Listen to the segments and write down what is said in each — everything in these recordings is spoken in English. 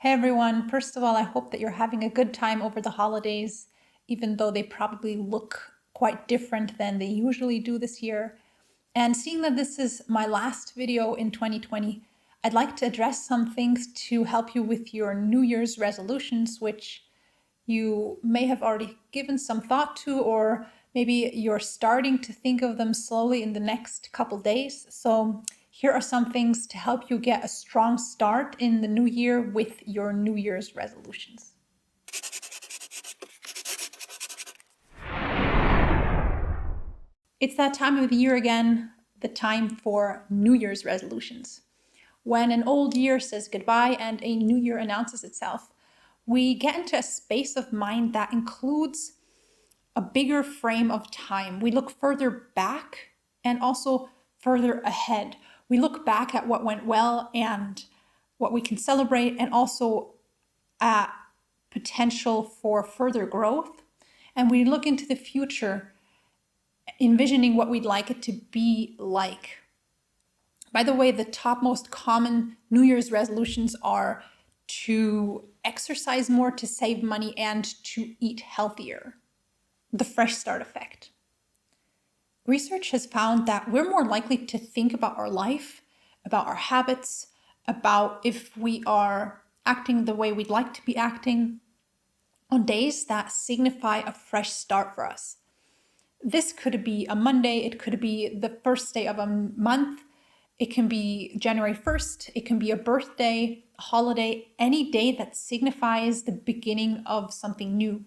Hey everyone, first of all, I hope that you're having a good time over the holidays, even though they probably look quite different than they usually do this year. And seeing that this is my last video in 2020, I'd like to address some things to help you with your New Year's resolutions, which you may have already given some thought to, or maybe you're starting to think of them slowly in the next couple days. So here are some things to help you get a strong start in the new year with your New Year's resolutions. It's that time of the year again, the time for New Year's resolutions. When an old year says goodbye and a new year announces itself, we get into a space of mind that includes a bigger frame of time. We look further back and also further ahead. We look back at what went well and what we can celebrate, and also at potential for further growth. And we look into the future, envisioning what we'd like it to be like. By the way, the top most common New Year's resolutions are to exercise more, to save money, and to eat healthier. The FreshStart effect. Research has found that we're more likely to think about our life, about our habits, about if we are acting the way we'd like to be acting on days that signify a fresh start for us. This could be a Monday, it could be the first day of a month, it can be January 1st, it can be a birthday, a holiday, any day that signifies the beginning of something new.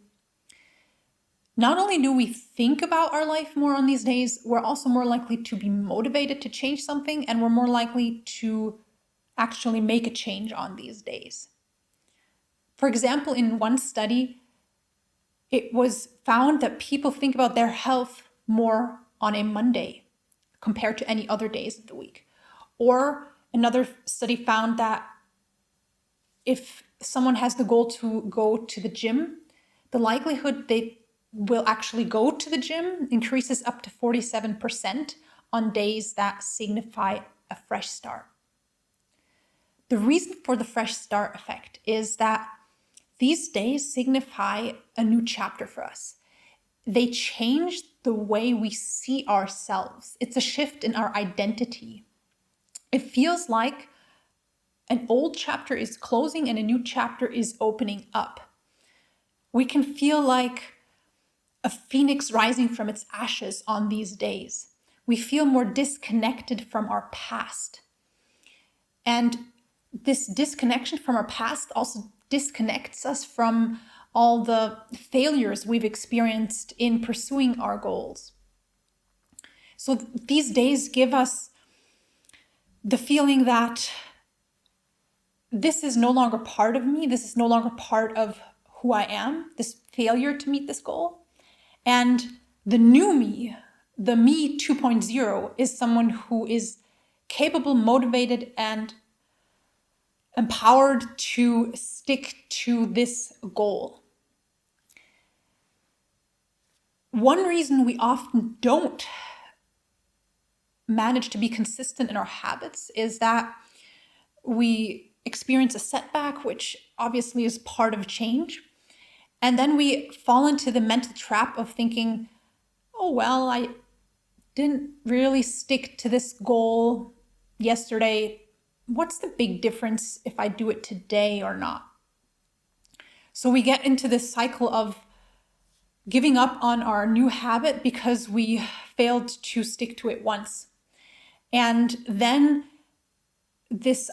Not only do we think about our life more on these days, we're also more likely to be motivated to change something, and we're more likely to actually make a change on these days. For example, in one study, it was found that people think about their health more on a Monday compared to any other days of the week. Or another study found that if someone has the goal to go to the gym, the likelihood they will actually go to the gym increases up to 47% on days that signify a fresh start. The reason for the fresh start effect is that these days signify a new chapter for us. They change the way we see ourselves. It's a shift in our identity. It feels like an old chapter is closing and a new chapter is opening up. We can feel like a phoenix rising from its ashes on these days. We feel more disconnected from our past. And this disconnection from our past also disconnects us from all the failures we've experienced in pursuing our goals. So these days give us the feeling that this is no longer part of me, this is no longer part of who I am, this failure to meet this goal. And the new me, the me 2.0, is someone who is capable, motivated, and empowered to stick to this goal. One reason we often don't manage to be consistent in our habits is that we experience a setback, which obviously is part of change. And then we fall into the mental trap of thinking, oh, well, I didn't really stick to this goal yesterday. What's the big difference if I do it today or not? So we get into this cycle of giving up on our new habit because we failed to stick to it once. And then this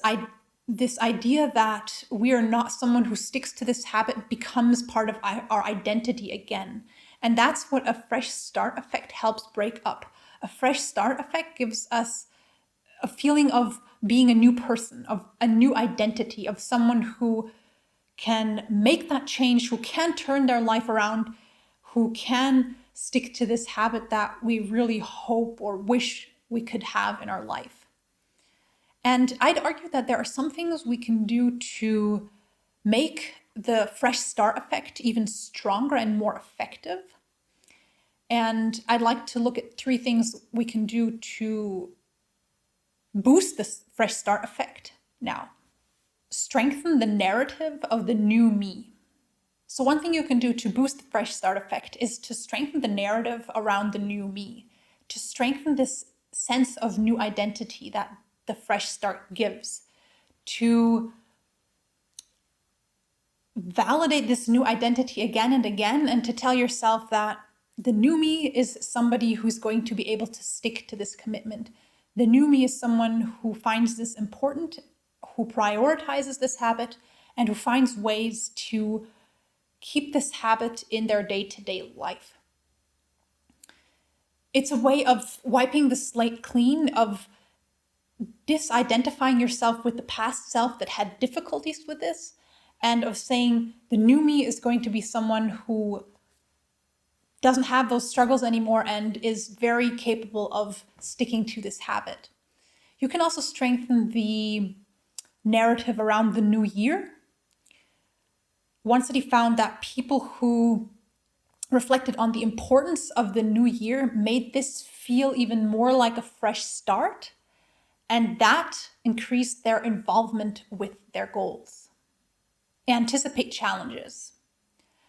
idea that we are not someone who sticks to this habit becomes part of our identity again. And that's what a fresh start effect helps break up. A fresh start effect gives us a feeling of being a new person, of a new identity, of someone who can make that change, who can turn their life around, who can stick to this habit that we really hope or wish we could have in our life. And I'd argue that there are some things we can do to make the fresh start effect even stronger and more effective. And I'd like to look at 3 things we can do to boost this fresh start effect now. strengthen the narrative of the new me. So one thing you can do to boost the fresh start effect is to strengthen the narrative around the new me, to strengthen this sense of new identity that the fresh start gives, to validate this new identity again and again, and to tell yourself that the new me is somebody who's going to be able to stick to this commitment. The new me is someone who finds this important, who prioritizes this habit, and who finds ways to keep this habit in their day-to-day life. It's a way of wiping the slate clean, of disidentifying yourself with the past self that had difficulties with this, and of saying the new me is going to be someone who doesn't have those struggles anymore and is very capable of sticking to this habit. You can also strengthen the narrative around the new year. One study found that people who reflected on the importance of the new year made this feel even more like a fresh start, and that increased their involvement with their goals. Anticipate challenges.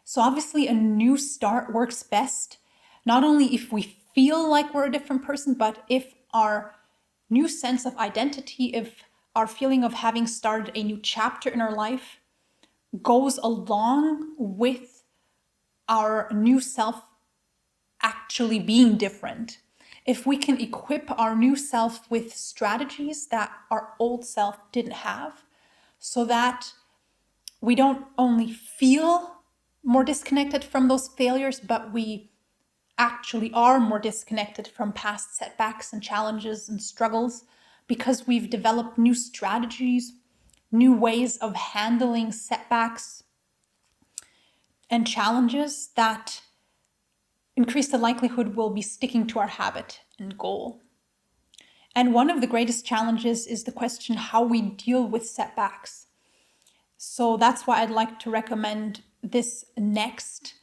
So obviously a new start works best, not only if we feel like we're a different person, but if our new sense of identity, if our feeling of having started a new chapter in our life goes along with our new self actually being different. If we can equip our new self with strategies that our old self didn't have, so that we don't only feel more disconnected from those failures, but we actually are more disconnected from past setbacks and challenges and struggles because we've developed new strategies, new ways of handling setbacks and challenges that increase the likelihood we'll be sticking to our habit and goal. And one of the greatest challenges is the question how we deal with setbacks. So that's why I'd like to recommend this next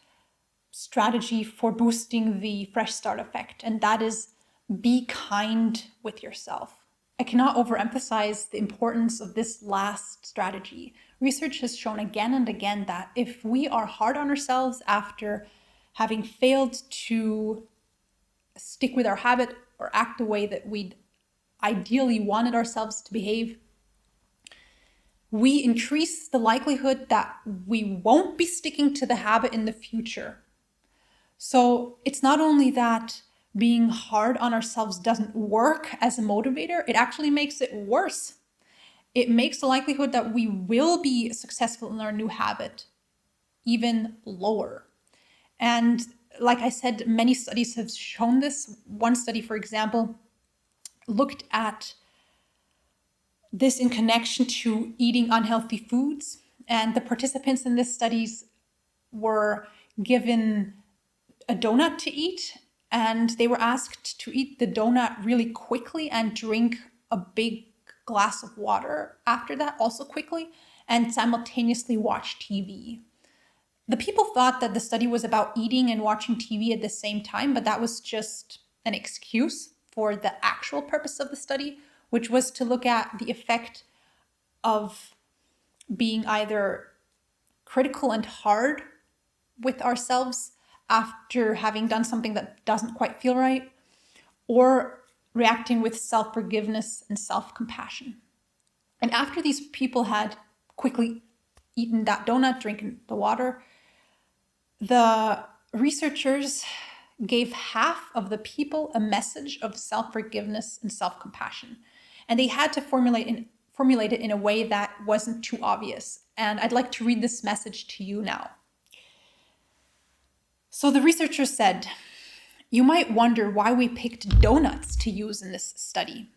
strategy for boosting the fresh start effect, and that is be kind with yourself. I cannot overemphasize the importance of this last strategy. Research has shown again and again that if we are hard on ourselves after having failed to stick with our habit or act the way that we'd ideally wanted ourselves to behave, we increase the likelihood that we won't be sticking to the habit in the future. So it's not only that being hard on ourselves doesn't work as a motivator, it actually makes it worse. It makes the likelihood that we will be successful in our new habit even lower. And like I said, many studies have shown this. One study, for example, looked at this in connection to eating unhealthy foods. And the participants in this studies were given a donut to eat, and they were asked to eat the donut really quickly and drink a big glass of water after that also quickly, and simultaneously watch TV. The people thought that the study was about eating and watching TV at the same time, but that was just an excuse for the actual purpose of the study, which was to look at the effect of being either critical and hard with ourselves after having done something that doesn't quite feel right, or reacting with self-forgiveness and self-compassion. And after these people had quickly eaten that donut, drinking the water, the researchers gave half of the people a message of self-forgiveness and self-compassion. And they had to formulate it in a way that wasn't too obvious. And I'd like to read this message to you now. So the researchers said, "You might wonder why we picked donuts to use in this study.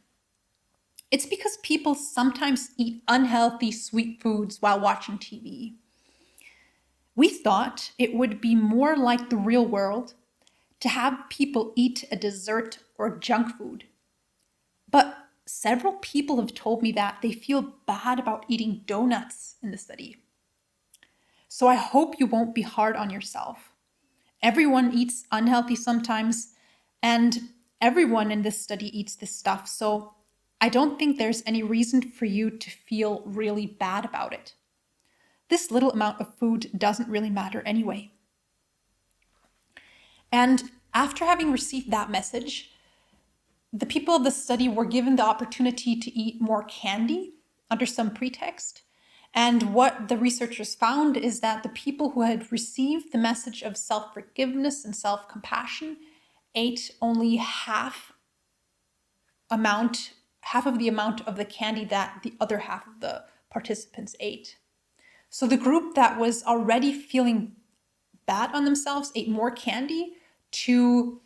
It's because people sometimes eat unhealthy sweet foods while watching TV. We thought it would be more like the real world to have people eat a dessert or junk food. But several people have told me that they feel bad about eating donuts in the study. So I hope you won't be hard on yourself. Everyone eats unhealthy sometimes, and everyone in this study eats this stuff. So I don't think there's any reason for you to feel really bad about it. This little amount of food doesn't really matter anyway. And after having received that message, the people of the study were given the opportunity to eat more candy under some pretext. And what the researchers found is that the people who had received the message of self-forgiveness and self-compassion ate only half of the amount of the candy that the other half of the participants ate. So the group that was already feeling bad on themselves ate more candy to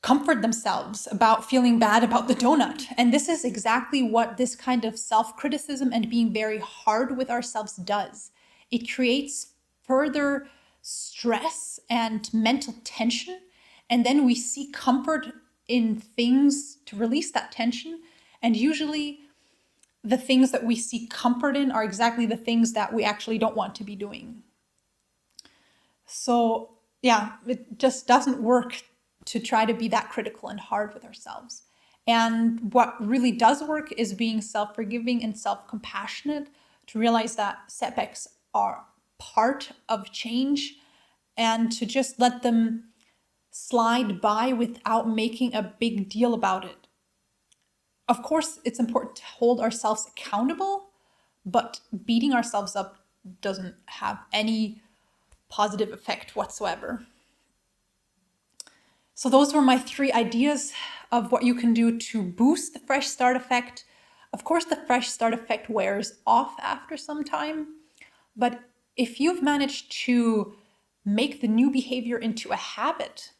comfort themselves about feeling bad about the donut. And this is exactly what this kind of self-criticism and being very hard with ourselves does. It creates further stress and mental tension, and then we seek comfort in things to release that tension. And usually the things that we seek comfort in are exactly the things that we actually don't want to be doing. So yeah, it just doesn't work to try to be that critical and hard with ourselves. And what really does work is being self-forgiving and self-compassionate, to realize that setbacks are part of change and to just let them slide by without making a big deal about it. Of course, it's important to hold ourselves accountable, but beating ourselves up doesn't have any positive effect whatsoever. So those were my 3 ideas of what you can do to boost the fresh start effect. Of course, the fresh start effect wears off after some time, but if you've managed to make the new behavior into a habit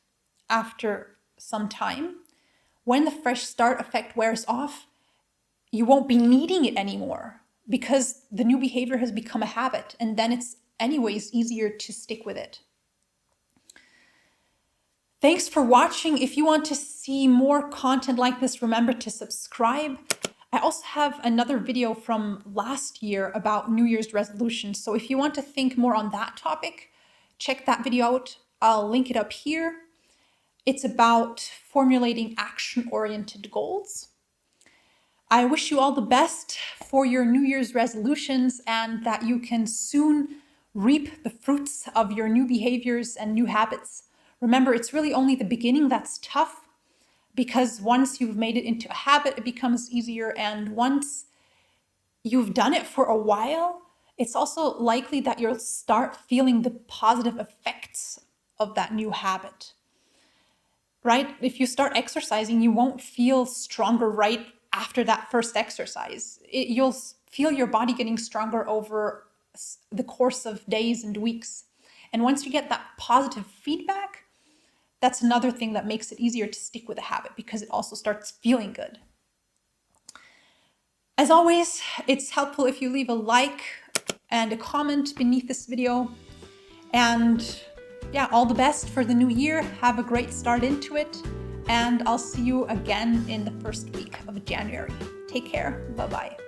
after some time, when the fresh start effect wears off, you won't be needing it anymore because the new behavior has become a habit, and then it's anyways easier to stick with it. Thanks for watching. If you want to see more content like this, remember to subscribe. I also have another video from last year about New Year's resolutions. So if you want to think more on that topic, check that video out. I'll link it up here. It's about formulating action-oriented goals. I wish you all the best for your New Year's resolutions and that you can soon reap the fruits of your new behaviors and new habits. Remember, it's really only the beginning that's tough, because once you've made it into a habit, it becomes easier. And once you've done it for a while, it's also likely that you'll start feeling the positive effects of that new habit, right? If you start exercising, you won't feel stronger right after that first exercise. You'll feel your body getting stronger over the course of days and weeks. And once you get that positive feedback, that's another thing that makes it easier to stick with a habit, because it also starts feeling good. As always, it's helpful if you leave a like and a comment beneath this video. And yeah, all the best for the new year. Have a great start into it. And I'll see you again in the first week of January. Take care. Bye-bye.